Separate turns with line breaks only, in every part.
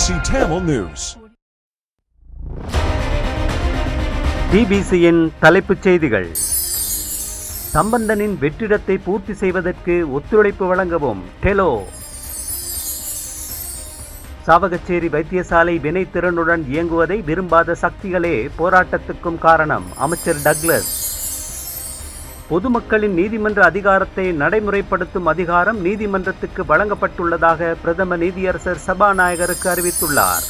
Tamil News.
டிபிசியின் தலைப்புச் செய்திகள். சம்பந்தனின் வெற்றிடத்தை பூர்த்தி செய்வதற்கு ஒத்துழைப்பு வழங்கவும் டெலோ. சாவகச்சேரி வைத்தியசாலை வினைத்திறனுடன் இயங்குவதை விரும்பாத சக்திகளே போராட்டத்துக்கும் காரணம் அமைச்சர் டக்ளஸ். பொதுமக்களின் நீதிமன்ற அதிகாரத்தை நடைமுறைப்படுத்தும் அதிகாரம் நீதிமன்றத்துக்கு வழங்கப்பட்டுள்ளதாக பிரதம நீதியரசர் சபாநாயகருக்கு அறிவித்துள்ளார்.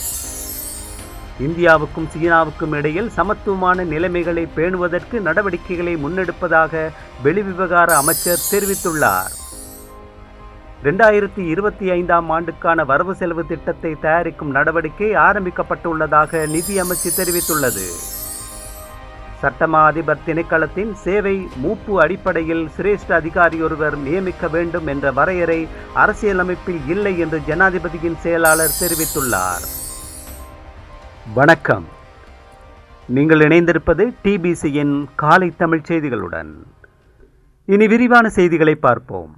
இந்தியாவுக்கும் சீனாவுக்கும் இடையில் சமத்துவமான நிலைமைகளை பேணுவதற்கு நடவடிக்கைகளை முன்னெடுப்பதாக வெளிவிவகார அமைச்சர் தெரிவித்துள்ளார். 2025ஆம் ஆண்டுக்கான வரவு செலவு திட்டத்தை தயாரிக்கும் நடவடிக்கை ஆரம்பிக்கப்பட்டுள்ளதாக நிதி அமைச்சு தெரிவித்துள்ளது. சட்டமா அதிபர் திணைக்களத்தின் சேவை மூப்பு அடிப்படையில் சிரேஷ்ட அதிகாரியொருவர் நியமிக்க வேண்டும் என்ற வரையறை அரசியலமைப்பில் இல்லை என்று ஜனாதிபதியின் செயலாளர் தெரிவித்துள்ளார். வணக்கம். நீங்கள் இணைந்திருப்பது டிபிசியின் காலை தமிழ் செய்திகளுடன். இனி விரிவான செய்திகளை பார்ப்போம்.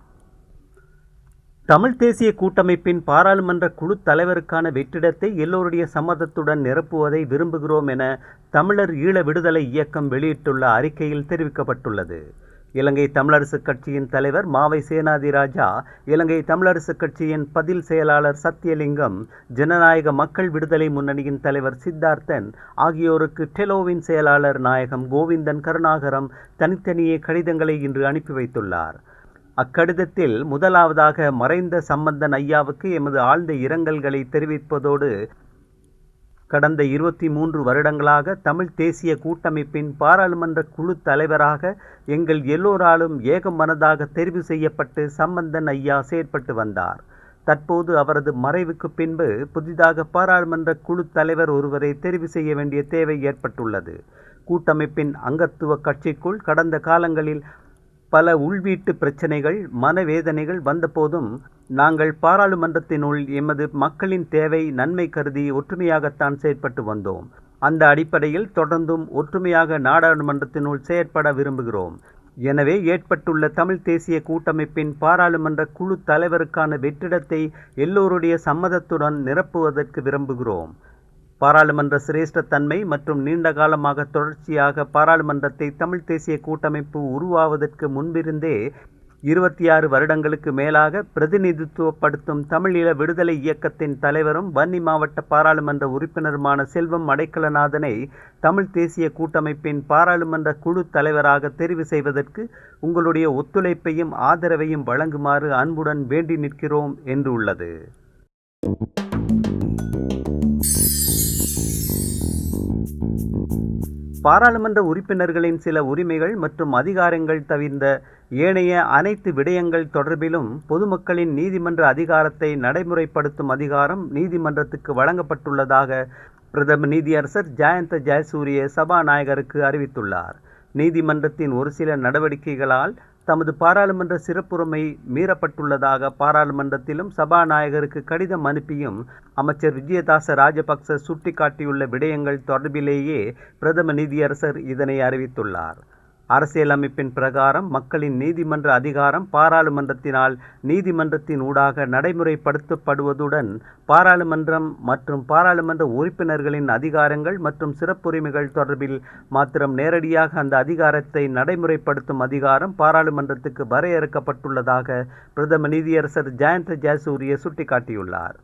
தமிழ் தேசிய கூட்டமைப்பின் பாராளுமன்ற குழு தலைவருக்கான வெற்றிடத்தை எல்லோருடைய சம்மதத்துடன் நிரப்புவதை விரும்புகிறோம் என தமிழர் ஈழ விடுதலை இயக்கம் வெளியிட்டுள்ள அறிக்கையில் தெரிவிக்கப்பட்டுள்ளது. இலங்கை தமிழரசுக் கட்சியின் தலைவர் மாவை சேனாதிராஜா, இலங்கை தமிழரசுக் கட்சியின் பதில் செயலாளர் சத்தியலிங்கம், ஜனநாயக மக்கள் விடுதலை முன்னணியின் தலைவர் சித்தார்த்தன் ஆகியோருக்கு டெலோவின் செயலாளர் நாயகம் கோவிந்தன் கருணாகரம் தனித்தனியே கடிதங்களை இன்று அனுப்பி வைத்துள்ளார். அக்கடிதத்தில் முதலாவதாக மறைந்த சம்பந்தன் ஐயாவுக்கு எமது ஆழ்ந்த இரங்கல்களை தெரிவிப்பதோடு கடந்த 23 வருடங்களாக தமிழ் தேசிய கூட்டமைப்பின் பாராளுமன்ற குழு தலைவராக எங்கள் எல்லோராலும் ஏக மனதாக தெரிவு செய்யப்பட்டு சம்பந்தன் ஐயா செயற்பட்டு வந்தார். தற்போது அவரது மறைவுக்கு பின்பு புதிதாக பாராளுமன்ற குழு தலைவர் ஒருவரை தெரிவு செய்ய வேண்டிய தேவை ஏற்பட்டுள்ளது. கூட்டமைப்பின் அங்கத்துவ கட்சிக்குள் கடந்த காலங்களில் பல உள்வீட்டு பிரச்சனைகள், மனவேதனைகள் வந்தபோதும் நாங்கள் பாராளுமன்றத்தினுள் எமது மக்களின் தேவை நன்மை கருதி ஒற்றுமையாகத்தான் செயற்பட்டு வந்தோம். அந்த அடிப்படையில் தொடர்ந்தும் ஒற்றுமையாக நாடாளுமன்றத்தினுள் செயற்பட விரும்புகிறோம். எனவே ஏற்பட்டுள்ள தமிழ் தேசிய கூட்டமைப்பின் பாராளுமன்ற குழு தலைவருக்கான வெற்றிடத்தை எல்லோருடைய சம்மதத்துடன் நிரப்புவதற்கு விரும்புகிறோம். பாராளுமன்ற சிரேஷ்ட தன்மை மற்றும் நீண்ட காலமாக தொடர்ச்சியாக பாராளுமன்றத்தை தமிழ் தேசிய கூட்டமைப்பு உருவாவதற்கு முன்பிருந்தே 26 வருடங்களுக்கு மேலாக பிரதிநிதித்துவப்படுத்தும் தமிழீழ விடுதலை இயக்கத்தின் தலைவரும் வன்னி மாவட்ட பாராளுமன்ற உறுப்பினருமான செல்வம் அடைக்கலநாதனை தமிழ் தேசிய கூட்டமைப்பின் பாராளுமன்ற குழு தலைவராக தெரிவு செய்வதற்கு உங்களுடைய ஒத்துழைப்பையும் ஆதரவையும் வழங்குமாறு அன்புடன் வேண்டி நிற்கிறோம் என்று உள்ளது. பாராளுமன்ற உறுப்பினர்களின் சில உரிமைகள் மற்றும் அதிகாரங்கள் தவிர்ந்த ஏனைய அனைத்து விடயங்கள் தொடர்பிலும் பொதுமக்களின் நீதிமன்ற அதிகாரத்தை நடைமுறைப்படுத்தும் அதிகாரம் நீதிமன்றத்துக்கு வழங்கப்பட்டுள்ளதாக பிரதம நீதியரசர் ஜயந்த ஜெயசூரிய சபாநாயகருக்கு அறிவித்துள்ளார். நீதிமன்றத்தின் ஒரு சில நடவடிக்கைகளால் தமது பாராளுமன்ற சிறப்புரிமை மீறப்பட்டுள்ளதாக பாராளுமன்றத்திலும் சபாநாயகருக்கு கடிதம் அனுப்பியும் அமைச்சர் விஜயதாச ராஜபக்ச சுட்டிக்காட்டியுள்ள விடயங்கள் தொடர்பிலேயே பிரதம நீதியரசர் இதனை அறிவித்துள்ளார். அரசியலமைப்பின் பிரகாரம் மக்களின் நீதிமன்ற அதிகாரம் பாராளுமன்றத்தினால் நீதிமன்றத்தின் ஊடாக நடைமுறைப்படுத்தப்படுவதுடன் பாராளுமன்றம் மற்றும் பாராளுமன்ற உறுப்பினர்களின் அதிகாரங்கள் மற்றும் சிறப்புரிமைகள் தொடர்பில் மாத்திரம் நேரடியாக அந்த அதிகாரத்தை நடைமுறைப்படுத்தும் அதிகாரம் பாராளுமன்றத்துக்கு வரையறுக்கப்பட்டுள்ளதாக பிரதம நீதியரசர் ஜயந்த ஜெயசூரிய சுட்டிக்காட்டியுள்ளார்.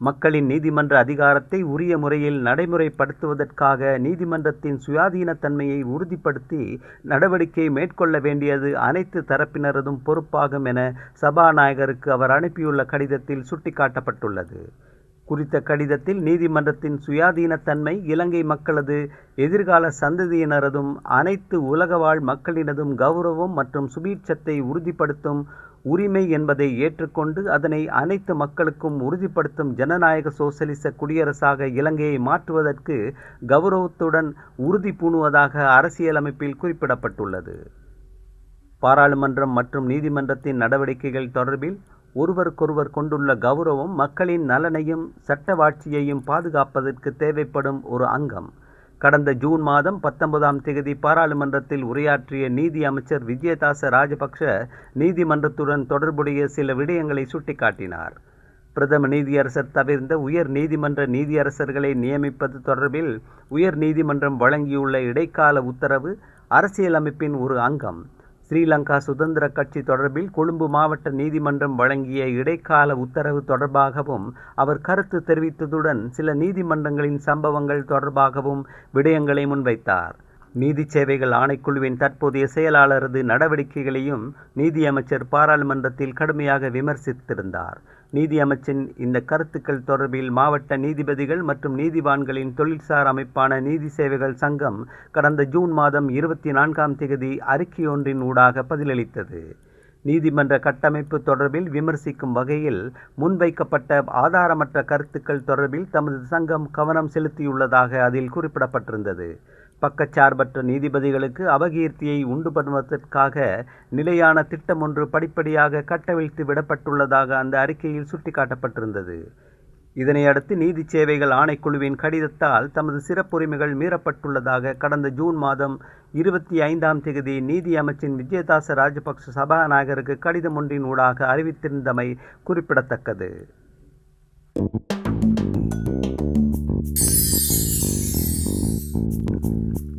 மக்களின் நீதிமன்ற அதிகாரத்தை உரிய முறையில் நடைமுறைப்படுத்துவதற்காக நீதிமன்றத்தின் சுயாதீனத்தன்மையை உறுதிப்படுத்தி நடவடிக்கை மேற்கொள்ள வேண்டியது அனைத்து தரப்பினரதும் பொறுப்பாகும் என சபாநாயகருக்கு அவர் அனுப்பியுள்ள கடிதத்தில் சுட்டிக்காட்டப்பட்டுள்ளது. குறித்த கடிதத்தில் நீதிமன்றத்தின் சுயாதீனத்தன்மை இலங்கை மக்களது எதிர்கால சந்ததியினரதும் அனைத்து உலகவாழ் மக்களினதும் கௌரவம் மற்றும் சுபீட்சத்தை உறுதிப்படுத்தும் உரிமை என்பதை ஏற்றுக்கொண்டு அதனை அனைத்து மக்களுக்கும் உறுதிப்படுத்தும் ஜனநாயக சோசலிச குடியரசாக இலங்கையை மாற்றுவதற்கு கௌரவத்துடன் உறுதி பூணுவதாக அரசியலமைப்பில் குறிப்பிடப்பட்டுள்ளது. பாராளுமன்றம் மற்றும் நீதிமன்றத்தின் நடவடிக்கைகள் தொடர்பில் ஒருவருக்கொருவர் கொண்டுள்ள கௌரவம் மக்களின் நலனையும் சட்டவாட்சியையும் பாதுகாப்பதற்கு தேவைப்படும் ஒரு அங்கம். கடந்த ஜூன் மாதம் 19ஆம் தேதி பாராளுமன்றத்தில் உரையாற்றிய நீதி அமைச்சர் விஜயதாச ராஜபக்ஷ நீதிமன்றத்துடன் தொடர்புடைய சில விடயங்களை சுட்டிக்காட்டினார். பிரதம நீதியரசர் தவிர்ந்த உயர் நீதிமன்ற நீதியரசர்களை நியமிப்பது தொடர்பில் உயர் நீதிமன்றம் வழங்கியுள்ள இடைக்கால உத்தரவு அரசியலமைப்பின் ஒரு அங்கம். ஸ்ரீலங்கா சுதந்திர கட்சி தொடர்பில் கொழும்பு மாவட்ட நீதிமன்றம் வழங்கிய இடைக்கால உத்தரவு தொடர்பாகவும் அவர் கருத்து தெரிவித்ததுடன் சில நீதிமன்றங்களின் சம்பவங்கள் தொடர்பாகவும் விடயங்களை முன்வைத்தார். நீதி சேவைகள் ஆணைக்குழுவின் தற்போதைய செயலாளரது நடவடிக்கைகளையும் நீதியமைச்சர் பாராளுமன்றத்தில் கடுமையாக விமர்சித்திருந்தார். நீதியமைச்சின் இந்த கருத்துக்கள் தொடர்பில் மாவட்ட நீதிபதிகள் மற்றும் நீதிவான்களின் தொழில்சார் அமைப்பான நீதி சேவைகள் சங்கம் கடந்த ஜூன் மாதம் 24ஆம் தேதி அறிக்கையொன்றின் ஊடாக பதிலளித்தது. நீதிமன்ற கட்டமைப்பு தொடர்பில் விமர்சிக்கும் வகையில் முன்வைக்கப்பட்ட ஆதாரமற்ற கருத்துக்கள் தொடர்பில் தமது சங்கம் கவனம் செலுத்தியுள்ளதாக அதில் குறிப்பிடப்பட்டிருந்தது. பக்கச்சார்பற்ற நீதிபதிகளுக்கு அபகீர்த்தியை உண்டு பண்ணுவதற்காக நிலையான திட்டம் ஒன்று படிப்படியாக கட்டவிழ்த்து விடப்பட்டுள்ளதாக அந்த அறிக்கையில் சுட்டிக்காட்டப்பட்டிருந்தது. இதனையடுத்து நீதி சேவைகள் ஆணைக்குழுவின் கடிதத்தால் தமது சிறப்புரிமைகள் மீறப்பட்டுள்ளதாக கடந்த ஜூன் மாதம் 25ஆம் தேதி நீதி அமைச்சின் விஜயதாச ராஜபக்ச சபாநாயகருக்கு கடிதம் ஒன்றின் ஊடாக அறிவித்திருந்தமை குறிப்பிடத்தக்கது.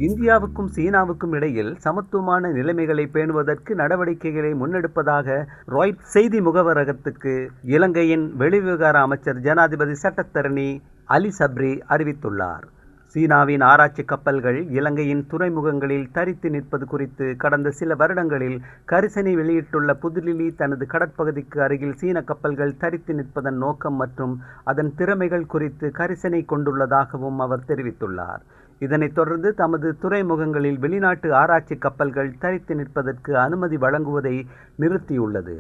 இந்தியாவுக்கும் சீனாவுக்கும் இடையில் சமத்துவமான நிலைமைகளை பேணுவதற்கு நடவடிக்கைகளை முன்னெடுப்பதாக ராய்ட்டர்ஸ் செய்தி முகவரகத்துக்கு இலங்கையின் வெளிவிவகார அமைச்சர் ஜனாதிபதி சட்டத்தரணி அலி சப்ரி அறிவித்துள்ளார். சீனாவின் ஆராய்ச்சி கப்பல்கள் இலங்கையின் துறைமுகங்களில் தரித்து நிற்பது குறித்து கடந்த சில வருடங்களில் கரிசனை வெளியிட்டுள்ள புதுடில்லி தனது கடற்பகுதிக்கு அருகில் சீன கப்பல்கள் தரித்து நிற்பதன் நோக்கம் மற்றும் அதன் திறமைகள் குறித்து கரிசனை கொண்டுள்ளதாகவும் அவர் தெரிவித்துள்ளார். இதனைத் தொடர்ந்து தமது துறைமுகங்களில் வெளிநாட்டு ஆராய்ச்சி கப்பல்கள் தரித்து நிற்பதற்கு அனுமதி வழங்குவதை நிறுத்தியுள்ளது.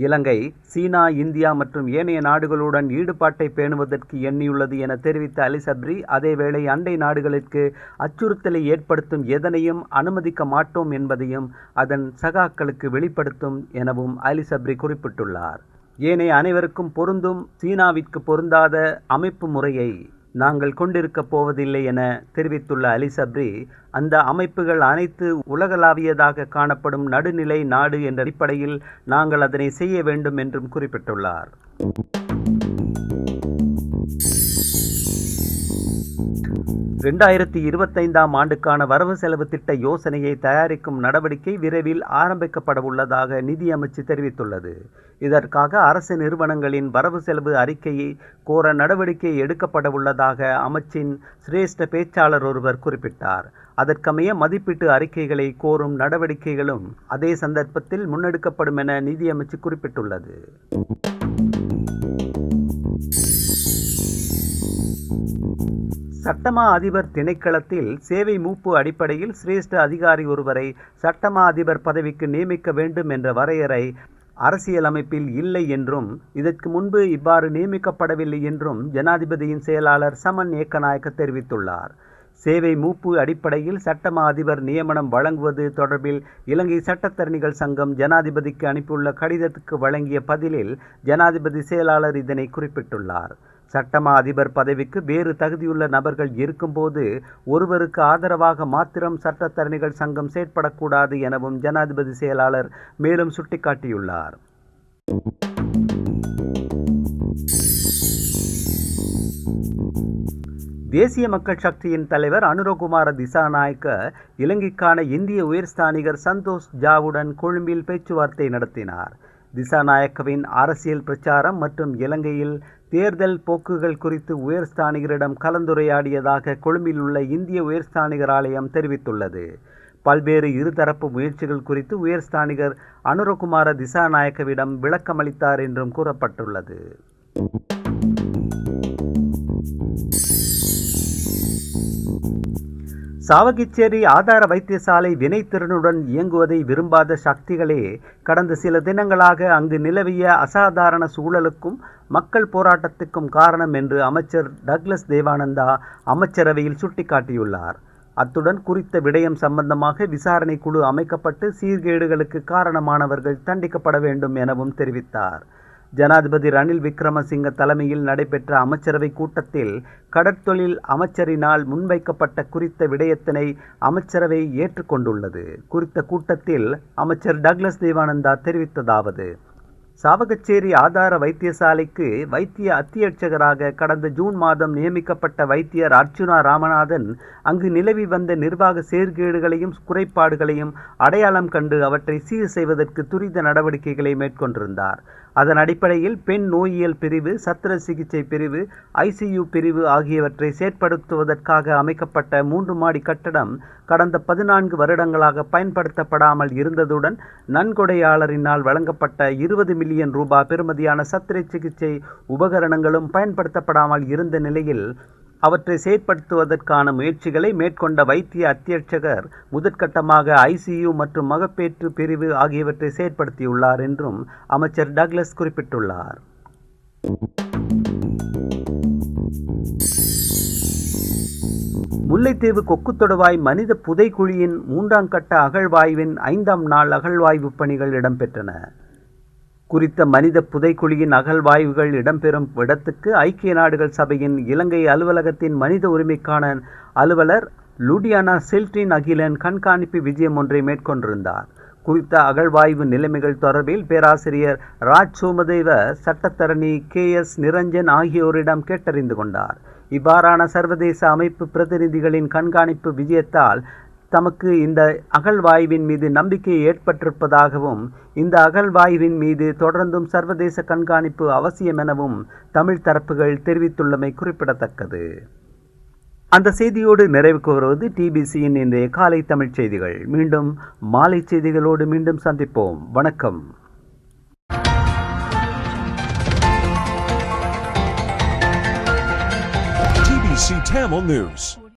இலங்கை சீனா, இந்தியா மற்றும் ஏனைய நாடுகளுடன் ஈடுபாட்டை பேணுவதற்கு எண்ணியுள்ளது என தெரிவித்த அலி சப்ரி, அதேவேளை அண்டை நாடுகளுக்கு அச்சுறுத்தலை ஏற்படுத்தும் எதனையும் அனுமதிக்க மாட்டோம் என்பதையும் அதன் சகாக்களுக்கு வெளிப்படுத்தும் எனவும் அலி சப்ரி குறிப்பிட்டுள்ளார். ஏனைய அனைவருக்கும் பொருந்தும் சீனாவிற்கு பொருந்தாத அமைப்பு முறையை நாங்கள் கொண்டிருக்கப் போவதில்லை என தெரிவித்துள்ள அலி சப்ரி, அந்த அமைப்புகள் அனைத்து உலகளாவியதாக காணப்படும் நடுநிலை நாடு என்ற அடிப்படையில் நாங்கள் அதனை செய்ய வேண்டும் என்றும் குறிப்பிட்டுள்ளார். 2025ஆம் ஆண்டுக்கான வரவு செலவு திட்ட யோசனையை தயாரிக்கும் நடவடிக்கை விரைவில் ஆரம்பிக்கப்படவுள்ளதாக நிதி அமைச்சு தெரிவித்துள்ளது. இதற்காக அரசு நிறுவனங்களின் வரவு செலவு அறிக்கையை கோர நடவடிக்கை எடுக்கப்படவுள்ளதாக அமைச்சின் சிரேஷ்ட பேச்சாளர் ஒருவர் குறிப்பிட்டார். அதற்கமைய மதிப்பீட்டு அறிக்கைகளை கோரும் நடவடிக்கைகளும் அதே சந்தர்ப்பத்தில் முன்னெடுக்கப்படும் என நிதியமைச்சு குறிப்பிட்டுள்ளது. சட்டமா அதிபர் திணைக்களத்தில் சேவை மூப்பு அடிப்படையில் சிரேஷ்ட அதிகாரி ஒருவரை சட்டமா அதிபர் பதவிக்கு நியமிக்க வேண்டும் என்ற வரையறை அரசியலமைப்பில் இல்லை என்றும் இதற்கு முன்பு இவ்வாறு நியமிக்கப்படவில்லை என்றும் ஜனாதிபதியின் செயலாளர் சமன் ஏக்கநாயக்க தெரிவித்துள்ளார். சேவை மூப்பு அடிப்படையில் சட்டமா அதிபர் நியமனம் வழங்குவது தொடர்பில் இலங்கை சட்டத்தரணிகள் சங்கம் ஜனாதிபதிக்கு அனுப்பியுள்ள கடிதத்துக்கு வழங்கிய பதிலில் ஜனாதிபதி செயலாளர் இதனை குறிப்பிட்டுள்ளார். சட்டமா அதிபர் பதவிக்கு வேறு தகுதியுள்ள நபர்கள் இருக்கும்போது ஒருவருக்கு ஆதரவாக மாத்திரம் சட்டத்தரணிகள் சங்கம் செயற்படக்கூடாது எனவும் ஜனாதிபதி செயலாளர் மேலும் சுட்டிக்காட்டியுள்ளார். தேசிய மக்கள் சக்தியின் தலைவர் அனுரகுமார திசாநாயக்க இலங்கைக்கான இந்திய உயர்ஸ்தானிகர் சந்தோஷ் ஜாவுடன் கொழும்பில் பேச்சுவார்த்தை நடத்தினார். திசாநாயக்கவின் அரசியல் பிரச்சாரம் மற்றும் இலங்கையில் தேர்தல் போக்குகள் குறித்து உயர்ஸ்தானிகரிடம் கலந்துரையாடியதாக கொழும்பில் உள்ள இந்திய உயர்ஸ்தானிகர் ஆலயம் தெரிவித்துள்ளது. பல்வேறு இருதரப்பு முயற்சிகள் குறித்து உயர்ஸ்தானிகர் அனுரகுமார திசாநாயக்கவிடம் விளக்கமளித்தார் என்றும் கூறப்பட்டுள்ளது. சாவகச்சேரி ஆதார வைத்தியசாலை வினைத்திறனுடன் இயங்குவதை விரும்பாத சக்திகளே கடந்த சில தினங்களாக அங்கு நிலவிய அசாதாரண சூழலுக்கும் மக்கள் போராட்டத்துக்கும் காரணம் என்று அமைச்சர் டக்ளஸ் தேவானந்தா அமைச்சரவையில் சுட்டிக்காட்டியுள்ளார். அத்துடன் குறித்த விடயம் சம்பந்தமாக விசாரணை குழு அமைக்கப்பட்டு சீர்கேடுகளுக்கு காரணமானவர்கள் தண்டிக்கப்பட வேண்டும் எனவும் தெரிவித்தார். ஜனாதிபதி ரணில் விக்ரமசிங்க தலைமையில் நடைபெற்ற அமைச்சரவை கூட்டத்தில் கடற்தொழில் அமைச்சரினால் முன்வைக்கப்பட்ட குறித்த விடயத்தினை அமைச்சரவை ஏற்றுக்கொண்டுள்ளது. குறித்த கூட்டத்தில் அமைச்சர் டக்ளஸ் தேவானந்தா தெரிவித்ததாவது: சாவகச்சேரி ஆதார வைத்தியசாலைக்கு வைத்திய அத்தியட்சகராக கடந்த ஜூன் மாதம் நியமிக்கப்பட்ட வைத்தியர் அர்ச்சுனா ராமநாதன் அங்கு நிலவி வந்த நிர்வாக சீர்கேடுகளையும் குறைபாடுகளையும் அடையாளம் கண்டு அவற்றை சீர் செய்வதற்கு துரித நடவடிக்கைகளை மேற்கொண்டிருந்தார். அதன் அடிப்படையில் பெண் நோயியல் பிரிவு, சத்திர சிகிச்சை பிரிவு, ICU பிரிவு ஆகியவற்றை செயற்படுத்துவதற்காக அமைக்கப்பட்ட 3 மாடி கட்டடம் கடந்த 14 வருடங்களாக பயன்படுத்தப்படாமல் இருந்ததுடன் நன்கொடையாளரினால் வழங்கப்பட்ட 20 மில்லியன் ரூபாய் பெறுமதியான சத்திர சிகிச்சை உபகரணங்களும் பயன்படுத்தப்படாமல் இருந்த நிலையில் அவற்றை செயற்படுத்துவதற்கான முயற்சிகளை மேற்கொண்ட வைத்திய அத்தியட்சகர் முதற்கட்டமாக ICU மற்றும் மகப்பேற்று பிரிவு ஆகியவற்றை செயற்படுத்தியுள்ளார் என்றும் அமைச்சர் டக்ளஸ் குறிப்பிட்டுள்ளார். முல்லைத்தீவு கொக்குத்தொடுவாய் மனித புதைக்குழியின் 3ஆம் கட்ட அகழ்வாய்வின் 5ஆம் நாள் அகழ்வாய்வு பணிகள் இடம்பெற்றன. குறித்த மனித புதைக்குழியின் அகழ்வாய்வுகள் இடம்பெறும் இடத்துக்கு ஐக்கிய நாடுகள் சபையின் இலங்கை அலுவலகத்தின் மனித உரிமைக்கான அலுவலர் லுடியானா செல்ட்ரின் அகிலன் கண்காணிப்பு விஜயம் ஒன்றை மேற்கொண்டிருந்தார். குறித்த அகழ்வாய்வு நிலைமைகள் தொடர்பில் பேராசிரியர் ராஜ் சோமதேவ, சட்டத்தரணி KS நிரஞ்சன் ஆகியோரிடம் கேட்டறிந்து கொண்டார். இவ்வாறான சர்வதேச அமைப்பு பிரதிநிதிகளின் கண்காணிப்பு விஜயத்தால் தமக்கு இந்த அகழ்வாய்வின் மீது நம்பிக்கை ஏற்பட்டிருப்பதாகவும் இந்த அகழ்வாய்வின் மீது தொடர்ந்தும் சர்வதேச கண்காணிப்பு அவசியம் எனவும் தமிழ் தரப்புகள் தெரிவித்துள்ளமை குறிப்பிடத்தக்கது. அந்த செய்தியோடு நிறைவுக்கு வருவது TBCயின் இன்றைய காலை தமிழ் செய்திகள். மீண்டும் மாலை செய்திகளோடு மீண்டும் சந்திப்போம். வணக்கம்.
TBC Tamil News.